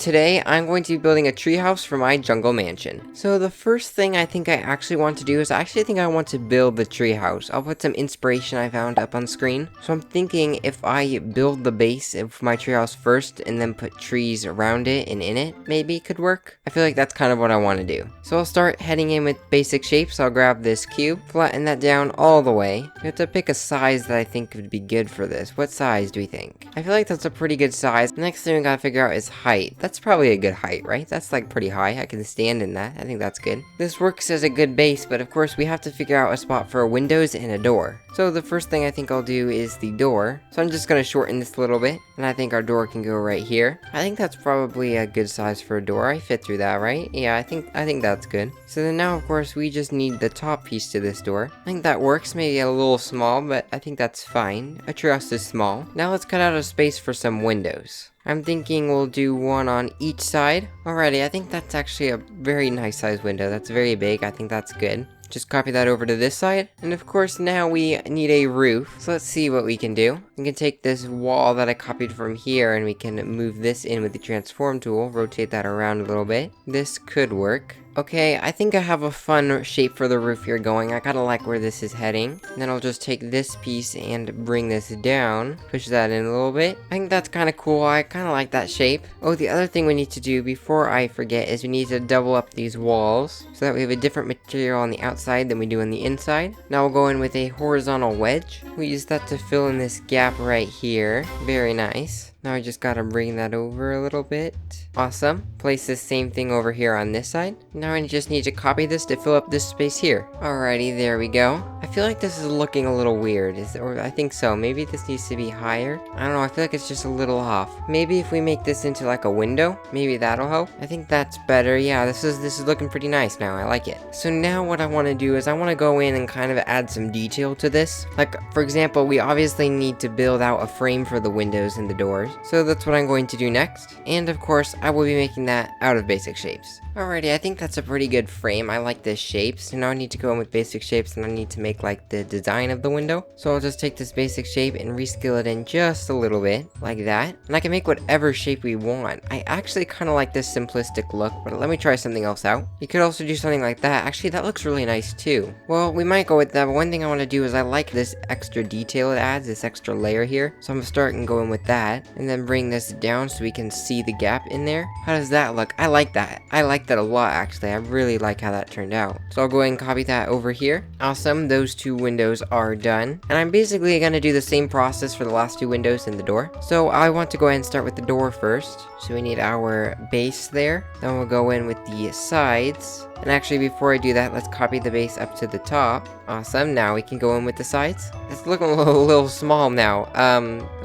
today I'm going to be building a treehouse for my jungle mansion. So the first thing I think I actually want to do is I want to build the treehouse. I'll put some inspiration I found up on screen. So I'm thinking if I build the base of my treehouse first and then put trees around it and in it, maybe it could work. I feel like that's kind of what I want to do. So I'll start heading in with basic shapes. I'll grab this cube, flatten that down all the way. You have to pick a size that I think would be good for this. What size do we think? I feel like that's a pretty good size. Next thing we gotta figure out is height. That's probably a good height, right? That's like pretty high. I can stand in that. I think that's good. This works as a good base, but of course we have to figure out a spot for windows and a door. So the first thing I think I'll do is the door. So I'm just gonna shorten this a little bit, and I think our door can go right here. I think that's probably a good size for a door. I fit through that, right? Yeah, I think that's good. So then now, of course, we just need the top piece to this door. I think that works. Maybe a little small, but I think that's fine. A treehouse is small. Now let's cut out a space for some windows. I'm thinking we'll do one on each side. Alrighty, I think that's actually a very nice size window. That's very big. I think that's good. Just copy that over to this side. And of course, now we need a roof. So let's see what we can do. We can take this wall that I copied from here and we can move this in with the transform tool. Rotate that around a little bit. This could work. Okay, I think I have a fun shape for the roof here going. I kind of like where this is heading. And then I'll just take this piece and bring this down. Push that in a little bit. I think that's kind of cool. I kind of like that shape. Oh, the other thing we need to do before I forget is we need to double up these walls so that we have a different material on the outside than we do on the inside. Now we'll go in with a horizontal wedge. We use that to fill in this gap right here. Very nice. Now I just gotta bring that over a little bit. Awesome. Place this same thing over here on this side. Now I just need to copy this to fill up this space here. Alrighty, there we go. I feel like this is looking a little weird. Or I think so. Maybe this needs to be higher. I don't know. I feel like it's just a little off. Maybe if we make this into like a window, maybe that'll help. I think that's better. Yeah, this is looking pretty nice now. I like it. So now what I want to do is I want to go in and kind of add some detail to this. Like, for example, we obviously need to build out a frame for the windows and the doors. So that's what I'm going to do next. And of course, I will be making that out of basic shapes. Alrighty, I think that's a pretty good frame. I like this shape. So now I need to go in with basic shapes and I need to make like the design of the window. So I'll just take this basic shape and rescale it in just a little bit, like that. And I can make whatever shape we want. I actually kind of like this simplistic look, but let me try something else out. You could also do something like that. Actually, that looks really nice too. Well, we might go with that, but one thing I want to do is I like this extra detail it adds, this extra layer here. So I'm gonna start and go in with that, and then bring this down so we can see the gap in there. How does that look? I like that. I like that a lot, actually. I really like how that turned out. So I'll go ahead and copy that over here. Awesome. Those two windows are done. And I'm basically going to do the same process for the last two windows and the door. So I want to go ahead and start with the door first. So we need our base there. Then we'll go in with the sides. And actually, before I do that, let's copy the base up to the top. Awesome. Now we can go in with the sides. It's looking a little small now.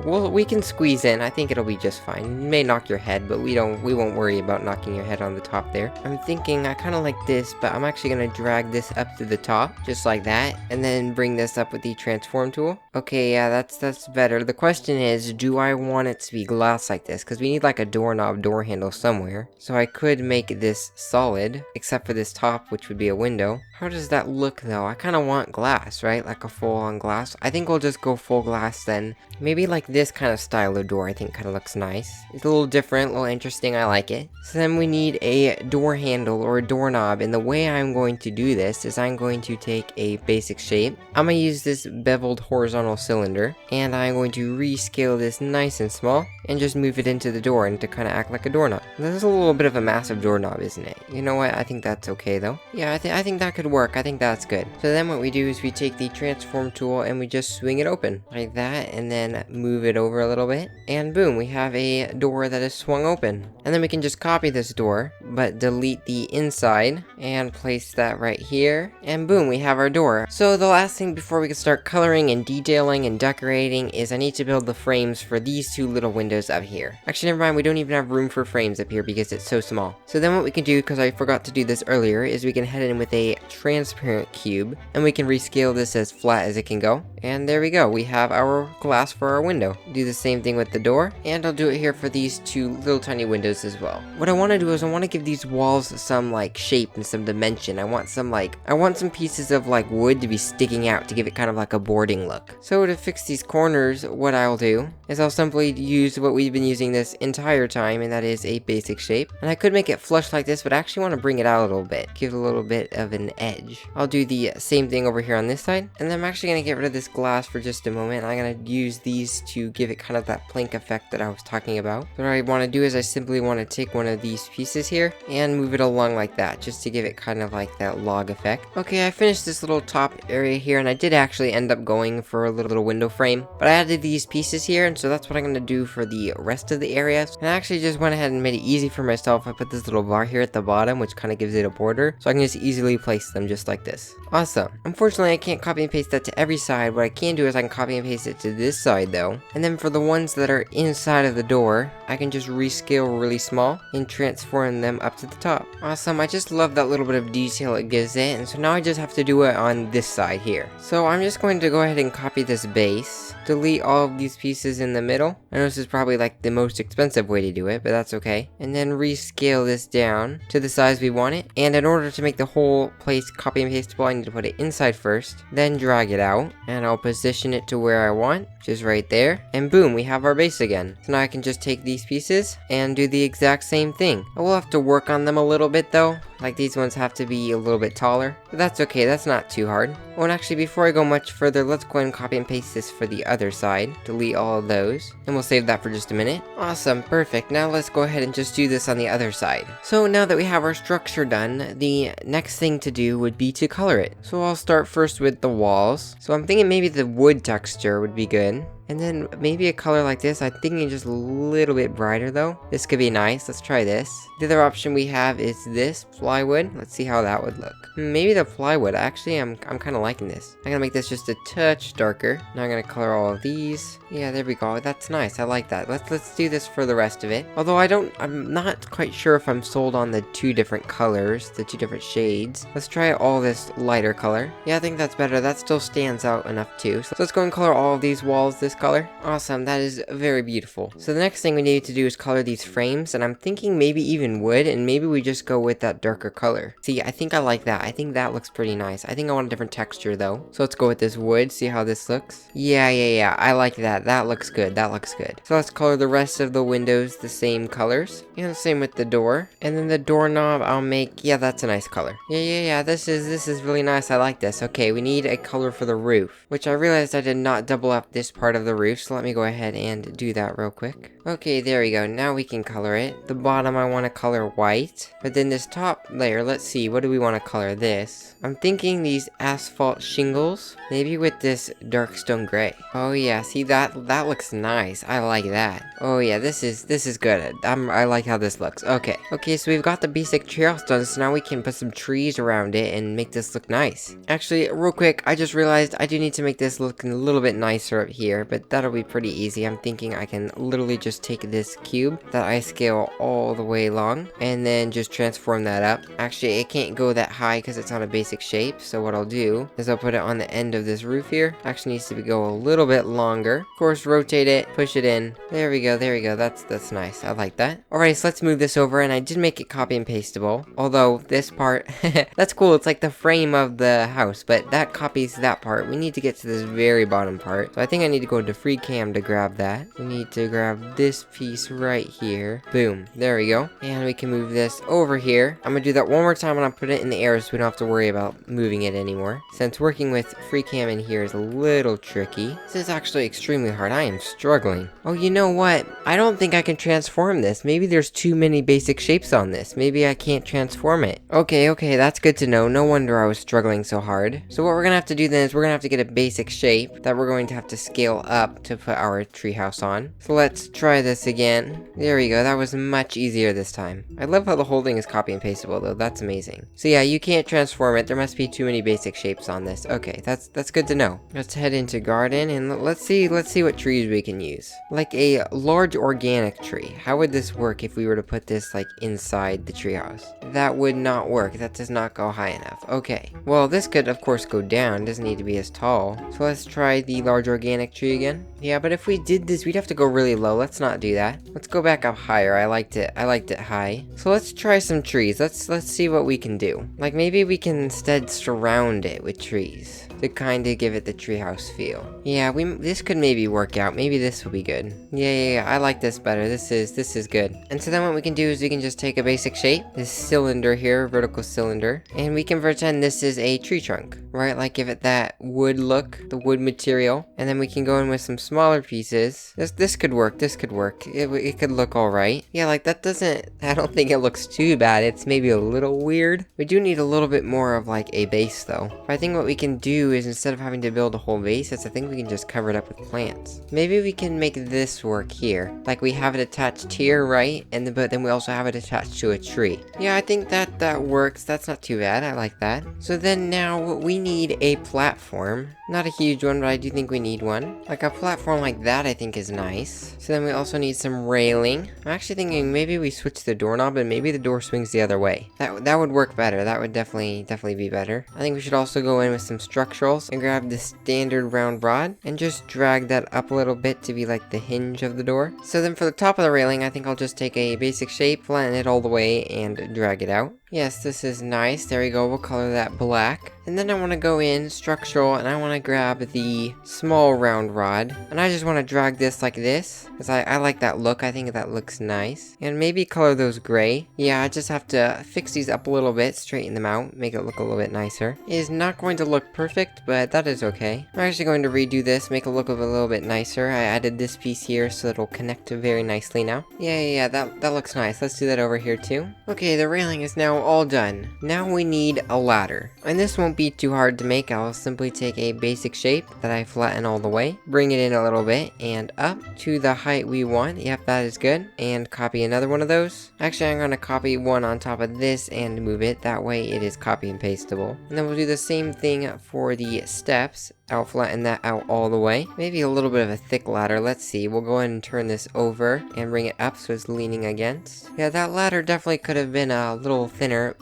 We can squeeze in. I think it'll be just fine. You may knock your head, but we won't worry about knocking your head on the top there. I'm thinking I kind of like this, but I'm actually going to drag this up to the top, just like that, and then bring this up with the transform tool. Okay, yeah, that's better. The question is, do I want it to be glass like this? Because we need like a doorknob door handle somewhere. So I could make this solid, except for this top, which would be a window. How does that look though? I kind of want glass, right? Like a full-on glass. I think we'll just go full glass then. Maybe like this kind of style of door I think kind of looks nice. It's a little different, a little interesting. I like it. So then we need a door handle or a doorknob, and the way I'm going to do this is I'm going to take a basic shape. I'm going to use this beveled horizontal cylinder, and I'm going to rescale this nice and small and just move it into the door and to kind of act like a doorknob. This is a little bit of a massive doorknob, isn't it? You know what? I think that's okay though. Yeah, I think that could work. I think that's good. So then what we do is we take the transform tool and we just swing it open like that, and then move it over a little bit, and boom, we have a door that is swung open. And then we can just copy this door, but delete the inside and place that right here, and boom, we have our door. So the last thing before we can start coloring and detailing and decorating is I need to build the frames for these two little windows up here. Actually, never mind, we don't even have room for frames up here because it's so small. So then what we can do, because I forgot to do this earlier, is we can head in with a transparent cube, and we can rescale this as flat as it can go. And there we go, we have our glass for our window. Do the same thing with the door, and I'll do it here for these two little tiny windows as well. What I want to do is I want to give these walls some like shape and some dimension. I want some pieces of like wood to be sticking out to give it kind of like a boarding look. So to fix these corners, what I'll do is I'll simply use to what we've been using this entire time, and that is a basic shape. And I could make it flush like this, but I actually want to bring it out a little bit, give it a little bit of an edge. I'll do the same thing over here on this side, and then I'm actually going to get rid of this glass for just a moment. I'm going to use these to give it kind of that plank effect that I was talking about. So what I want to do is I simply want to take one of these pieces here and move it along like that, just to give it kind of like that log effect. Okay, I finished this little top area here, and I did actually end up going for a little window frame, but I added these pieces here, and so that's what I'm going to do for the rest of the areas. And I actually just went ahead and made it easy for myself. I put this little bar here at the bottom, which kind of gives it a border, so I can just easily place them just like this. Awesome. Unfortunately, I can't copy and paste that to every side. What I can do is I can copy and paste it to this side though, and then for the ones that are inside of the door, I can just rescale really small and transform them up to the top. Awesome. I just love that little bit of detail it gives it, and so now I just have to do it on this side here. So I'm just going to go ahead and copy this base, delete all of these pieces in the middle. I know this is probably like the most expensive way to do it, but that's okay. And then rescale this down to the size we want it. And in order to make the whole place copy and pasteable, I need to put it inside first, then drag it out, and I'll position it to where I want, which is right there. And boom, we have our base again. So now I can just take these pieces and do the exact same thing. I will have to work on them a little bit though. Like these ones have to be a little bit taller, but that's okay, that's not too hard. Oh, and actually before I go much further, let's go ahead and copy and paste this for the other side. Delete all of those, and we'll save that for just a minute. Awesome, perfect. Now let's go ahead and just do this on the other side. So now that we have our structure done, the next thing to do would be to color it. So I'll start first with the walls. So I'm thinking maybe the wood texture would be good. And then maybe a color like this. I'm thinking just a little bit brighter though. This could be nice. Let's try this. The other option we have is this plywood. Let's see how that would look. Maybe the plywood. Actually, I'm kind of liking this. I'm gonna make this just a touch darker. Now I'm gonna color all of these. Yeah, there we go. That's nice. I like that. Let's do this for the rest of it. Although I'm not quite sure if I'm sold on the two different colors, the two different shades. Let's try all this lighter color. Yeah, I think that's better. That still stands out enough too. So let's go and color all of these walls this color. Awesome, that is very beautiful. So the next thing we need to do is color these frames, and I'm thinking maybe even wood, and maybe we just go with that darker color. See, I think I like that. I think that looks pretty nice. I think I want a different texture though. So let's go with this wood, see how this looks. Yeah, I like that. That looks good. That looks good. So let's color the rest of the windows the same colors. And the same with the door. And then the doorknob I'll make, yeah, that's a nice color. Yeah, this is really nice. I like this. Okay, we need a color for the roof, which I realized I did not double up this part of the roof, so let me go ahead and do that real quick. Okay, there we go. Now we can color it. The bottom I want to color white, but then this top layer, let's see, what do we want to color this? I'm thinking these asphalt shingles, maybe with this dark stone gray. Oh yeah, see that looks nice. I like that. Oh yeah, this is good. I like how this looks. Okay, so we've got the basic treehouse done, so now we can put some trees around it and make this look nice. Actually, real quick, I just realized I do need to make this look a little bit nicer up here, but that'll be pretty easy. I'm thinking I can literally just take this cube that I scale all the way long and then just transform that up. Actually, it can't go that high because it's not a basic shape, so what I'll do is I'll put it on the end of this roof here. Actually needs to go a little bit longer. Of course, rotate it, push it in. There we go. That's nice. I like that. Alright, so let's move this over, and I did make it copy and pasteable. Although this part, that's cool. It's like the frame of the house, but that copies that part. We need to get to this very bottom part. So I think I need to go to free cam to grab that. We need to grab this piece right here. Boom. There we go. And we can move this over here. I'm gonna do that one more time and I'll put it in the air so we don't have to worry about moving it anymore. Since working with free cam in here is a little tricky. This is actually extremely hard. I am struggling. Oh, you know what? I don't think I can transform this. Maybe there's too many basic shapes on this. Maybe I can't transform it. Okay, that's good to know. No wonder I was struggling so hard. So what we're gonna have to do then is we're gonna have to get a basic shape that we're going to have to scale up to put our treehouse on. So let's try this again. There we go. That was much easier this time. I love how the whole thing is copy and pasteable though. That's amazing. So yeah, you can't transform it. There must be too many basic shapes on this. Okay, that's good to know. Let's head into garden and let's see what trees we can use. Like a large organic tree. How would this work if we were to put this like inside the treehouse? That would not work. That does not go high enough. Okay. Well, this could of course go down. It doesn't need to be as tall. So let's try the large organic tree again. Yeah, but if we did this, we'd have to go really low. Let's not do that. Let's go back up higher. I liked it high. So let's try some trees. Let's see what we can do. Like maybe we can instead surround it with trees to kind of give it the treehouse feel. Yeah, this could maybe work out. Maybe this will be good. Yeah, I like this better. This is good. And so then what we can do is we can just take a basic shape, this cylinder here, vertical cylinder, and we can pretend this is a tree trunk, right? Like give it that wood look, the wood material, and then we can go in with some smaller pieces. This could work. This could work. It could look all right. Yeah, like that doesn't. I don't think it looks too bad. It's maybe a little weird. We do need a little bit more of like a base though. But I think what we can do is instead of having to build a whole base, I think we can just cover it up with plants. Maybe we can make this work here. Like we have it attached here, right? And but then we also have it attached to a tree. Yeah, I think that works. That's not too bad. I like that. So then now we need a platform. Not a huge one, but I do think we need one. Like a platform like that I think is nice. So then we also need some railing. I'm actually thinking maybe we switch the doorknob and maybe the door swings the other way. That would work better. That would definitely be better. I think we should also go in with some structurals and grab the standard round rod and just drag that up a little bit to be like the hinge of the door. So then for the top of the railing, I think I'll just take a basic shape, flatten it all the way, and drag it out. Yes, this is nice. There we go. We'll color that black. And then I want to go in structural and I want to grab the small round rod. And I just want to drag this like this. Because I like that look. I think that looks nice. And maybe color those gray. Yeah, I just have to fix these up a little bit. Straighten them out. Make it look a little bit nicer. It is not going to look perfect, but that is okay. I'm actually going to redo this. Make it look a little bit nicer. I added this piece here so it'll connect very nicely now. Yeah, that looks nice. Let's do that over here too. Okay, the railing is now all done. Now we need a ladder. And this won't be too hard to make. I'll simply take a basic shape that I flatten all the way, bring it in a little bit and up to the height we want. Yep, that is good. And copy another one of those. Actually, I'm going to copy one on top of this and move it. That way it is copy and pasteable. And then we'll do the same thing for the steps. I'll flatten that out all the way. Maybe a little bit of a thick ladder. Let's see. We'll go ahead and turn this over and bring it up so it's leaning against. Yeah, that ladder definitely could have been a little thinner.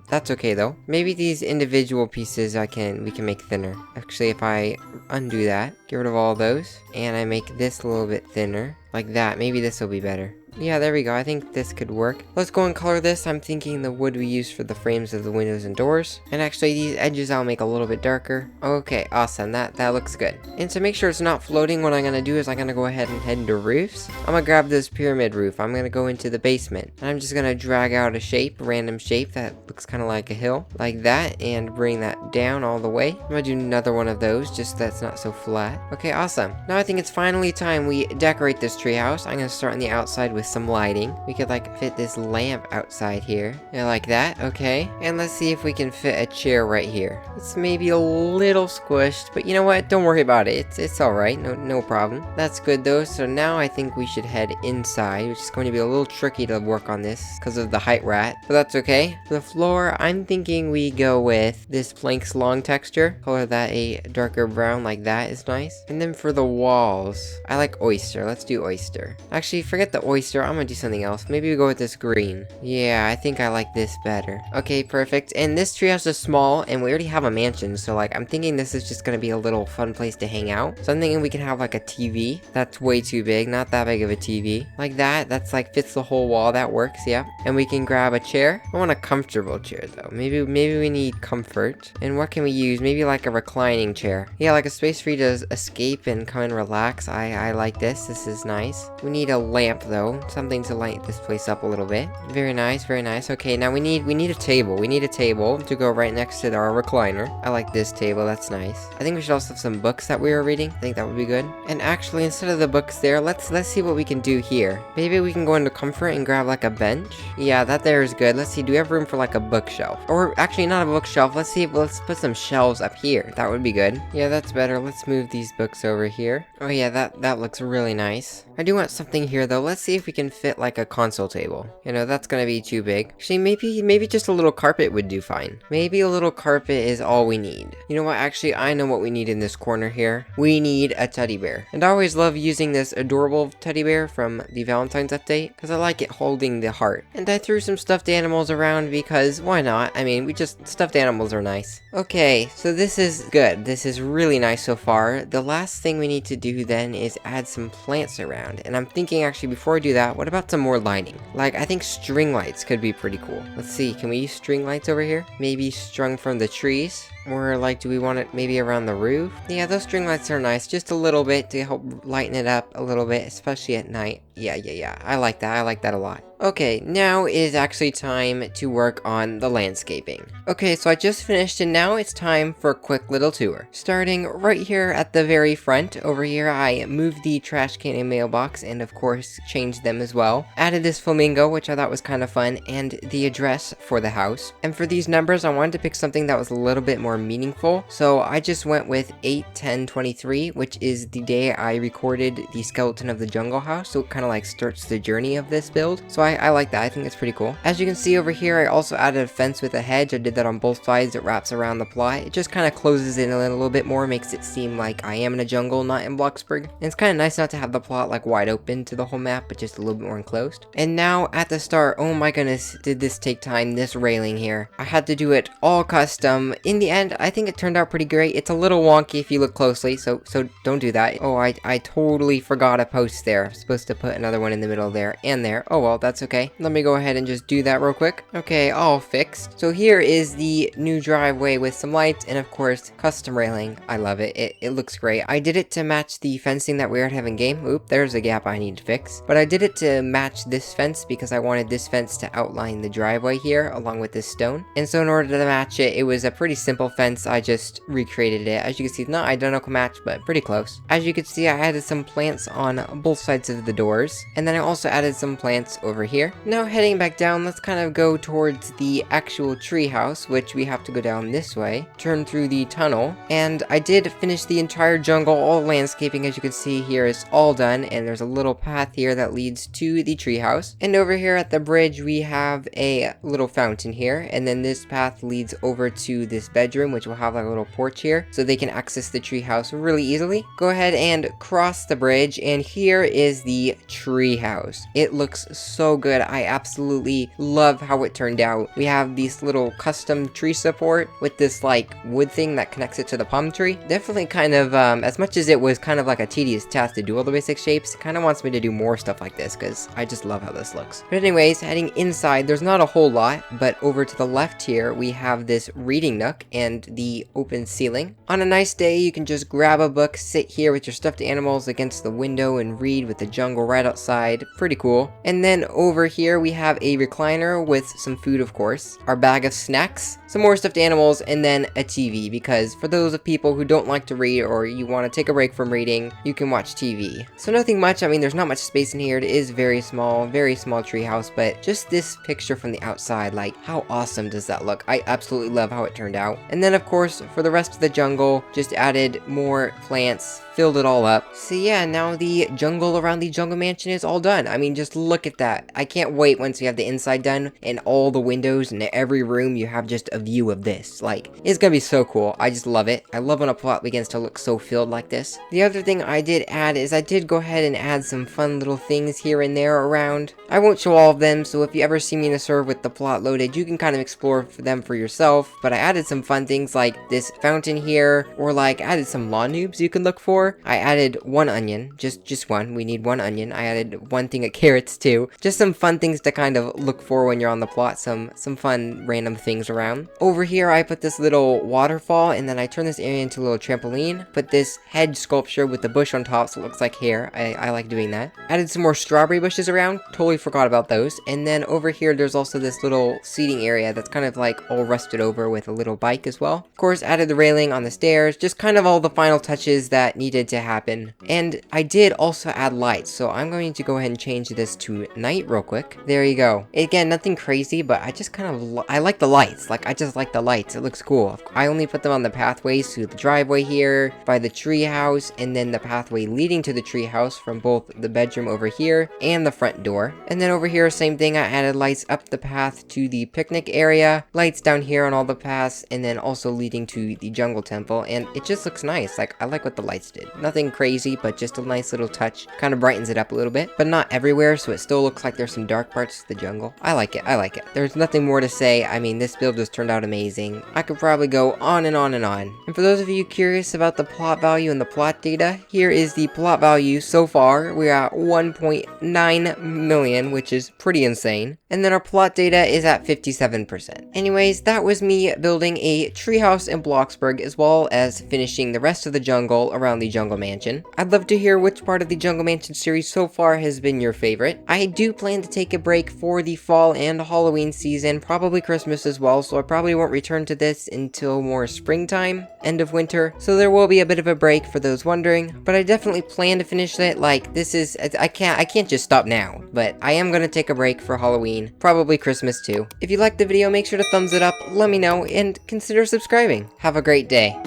That's okay though. Maybe these individual pieces we can make thinner. Actually, if I undo that, get rid of all those, and I make this a little bit thinner, like that, maybe this will be better. Yeah, there we go. I think this could work. Let's go and color this. I'm thinking the wood we use for the frames of the windows and doors. And actually, these edges I'll make a little bit darker. Okay, awesome. That looks good. And to make sure it's not floating, what I'm going to do is I'm going to go ahead and head into roofs. I'm going to grab this pyramid roof. I'm going to go into the basement. And I'm just going to drag out a shape, random shape that looks kind of like a hill. Like that. And bring that down all the way. I'm going to do another one of those, just that's not so flat. Okay, awesome. Now I think it's finally time we decorate this treehouse. I'm going to start on the outside with some lighting. We could like fit this lamp outside here. Yeah, like that. Okay. And let's see if we can fit a chair right here. It's maybe a little squished, but you know what? Don't worry about it. It's alright. No problem. That's good though. So now I think we should head inside, which is going to be a little tricky to work on this because of the height rat, but that's okay. For the floor, I'm thinking we go with this Planks Long texture. Color that a darker brown, like that is nice. And then for the walls, I like oyster. Let's do oyster. Actually, forget the oyster. I'm gonna do something else. Maybe we go with this green. Yeah, I think I like this better. Okay, perfect. And this treehouse is small, and we already have a mansion, so like I'm thinking this is just gonna be a little fun place to hang out. So I'm thinking we can have like a TV. That's way too big, not that big of a TV. Like that, that's like fits the whole wall. That works, yeah. And we can grab a chair. I want a comfortable chair though. Maybe we need comfort. And what can we use? Maybe like a reclining chair. Yeah, like a space for you to escape and come and relax. I like this. This is nice. We need a lamp though. Something to light this place up a little bit. Very nice, very nice. Okay, now we need a table. We need a table to go right next to our recliner. I like this table, that's nice. I think we should also have some books that we were reading. I think that would be good. And actually, instead of the books there, let's see what we can do here. Maybe we can go into comfort and grab like a bench. Yeah, that there is good. Let's see, do we have room for like a bookshelf? Or actually not a bookshelf. Let's put some shelves up here. That would be good. Yeah, that's better. Let's move these books over here. Oh yeah, that looks really nice. I do want something here though. Let's see if we can fit like a console table. You know, that's gonna be too big. Actually, maybe just a little carpet would do fine. Maybe a little carpet is all we need. You know what? Actually, I know what we need in this corner here. We need a teddy bear. And I always love using this adorable teddy bear from the Valentine's update because I like it holding the heart. And I threw some stuffed animals around because why not? I mean, stuffed animals are nice. Okay, so this is good. This is really nice so far. The last thing we need to do then is add some plants around. And I'm thinking actually before I do that, what about some more lighting? Like, I think string lights could be pretty cool. Let's see, can we use string lights over here? Maybe strung from the trees? Or like, do we want it maybe around the roof? Yeah, those string lights are nice, just a little bit to help lighten it up a little bit, especially at night. Yeah, I like that a lot. Okay, now it is actually time to work on the landscaping. Okay, so I just finished and now it's time for a quick little tour. Starting right here at the very front, over here I moved the trash can and mailbox and of course changed them as well. Added this flamingo, which I thought was kind of fun, and the address for the house. And for these numbers, I wanted to pick something that was a little bit more meaningful, so I just went with 8/10/23, which is the day I recorded the skeleton of the jungle house, so it kind of like starts the journey of this build. So I like that. I think it's pretty cool. As you can see over here, I also added a fence with a hedge. I did that on both sides. It wraps around the plot. It just kind of closes in a little bit more, makes it seem like I am in a jungle, not in Bloxburg. And it's kind of nice not to have the plot like wide open to the whole map, but just a little bit more enclosed. And now at the start, oh my goodness, did this take time, this railing here. I had to do it all custom. In the end, I think it turned out pretty great. It's a little wonky if you look closely, so don't do that. Oh, I totally forgot a post there. I'm supposed to put another one in the middle there and there. Oh well, that's okay. Let me go ahead and just do that real quick. Okay, all fixed. So here is the new driveway with some lights and of course custom railing. I love it. It looks great. I did it to match the fencing that we already have in game. Oop, there's a gap I need to fix. But I did it to match this fence because I wanted this fence to outline the driveway here along with this stone. And so in order to match it, it was a pretty simple fence. I just recreated it. As you can see, it's not identical match, but pretty close. As you can see, I added some plants on both sides of the doors. And then I also added some plants over here. Now heading back down, let's kind of go towards the actual treehouse, which we have to go down this way, turn through the tunnel, and I did finish the entire jungle. All landscaping, as you can see here, is all done, and there's a little path here that leads to the treehouse. And over here at the bridge, we have a little fountain here, and then this path leads over to this bedroom, which will have like a little porch here, so they can access the treehouse really easily. Go ahead and cross the bridge, and here is the treehouse. It looks so good. I absolutely love how it turned out. We have this little custom tree support with this like wood thing that connects it to the palm tree. Definitely kind of, as much as it was kind of like a tedious task to do all the basic shapes, it kind of wants me to do more stuff like this because I just love how this looks. But anyways, heading inside, there's not a whole lot, but over to the left here, we have this reading nook and the open ceiling. On a nice day, you can just grab a book, sit here with your stuffed animals against the window and read with the jungle right outside. Pretty cool. And then over here, we have a recliner with some food, of course, our bag of snacks, some more stuffed animals, and then a TV, because for those of people who don't like to read or you want to take a break from reading, you can watch TV. So nothing much. I mean, there's not much space in here. It is very small treehouse, but just this picture from the outside, like how awesome does that look? I absolutely love how it turned out. And then of course, for the rest of the jungle, just added more plants, filled it all up. So yeah, now the jungle around the jungle mansion is all done. I mean, just look at that. I can't wait once we have the inside done and all the windows and every room you have just a view of this. Like, it's gonna be so cool. I just love it. I love when a plot begins to look so filled like this. The other thing I did add is I did go ahead and add some fun little things here and there around. I won't show all of them, so if you ever see me in a server with the plot loaded, you can kind of explore for them for yourself. But I added some fun things like this fountain here, or like added some lawn noobs you can look for. I added one onion, just one. We need one onion. I added one thing of carrots too. Just some fun things to kind of look for when you're on the plot. Some fun random things around. Over here, I put this little waterfall, and then I turned this area into a little trampoline. Put this hedge sculpture with the bush on top, so it looks like hair. I like doing that. Added some more strawberry bushes around. Totally forgot about those. And then over here, there's also this little seating area that's kind of like all rusted over with a little bike as well. Of course, added the railing on the stairs. Just kind of all the final touches that needed to happen. And I did also add lights, so I'm I'm going to go ahead and change this to night real quick. There you go. Again, nothing crazy, but I just kind of, I like the lights. Like, I just like the lights. It looks cool. I only put them on the pathways to the driveway here, by the treehouse, and then the pathway leading to the treehouse from both the bedroom over here and the front door. And then over here, same thing. I added lights up the path to the picnic area, lights down here on all the paths, and then also leading to the jungle temple. And it just looks nice. Like, I like what the lights did. Nothing crazy, but just a nice little touch. Kind of brightens it up a little bit, but not everywhere, so it still looks like there's some dark parts to the jungle. I like it. I like it. There's nothing more to say. I mean, this build just turned out amazing. I could probably go on and on and on. And for those of you curious about the plot value and the plot data, here is the plot value so far. We're at 1.9 million, which is pretty insane. And then our plot data is at 57%. Anyways, that was me building a treehouse in Bloxburg, as well as finishing the rest of the jungle around the jungle mansion. I'd love to hear which part of the jungle mansion series so far has been your favorite. I do plan to take a break for the fall and Halloween season, probably Christmas as well, so I probably won't return to this until more springtime, end of winter, so there will be a bit of a break for those wondering, but I definitely plan to finish it. Like, this is, I can't just stop now, but I am gonna take a break for Halloween, probably Christmas too. If you liked the video, make sure to thumbs it up, let me know, and consider subscribing. Have a great day.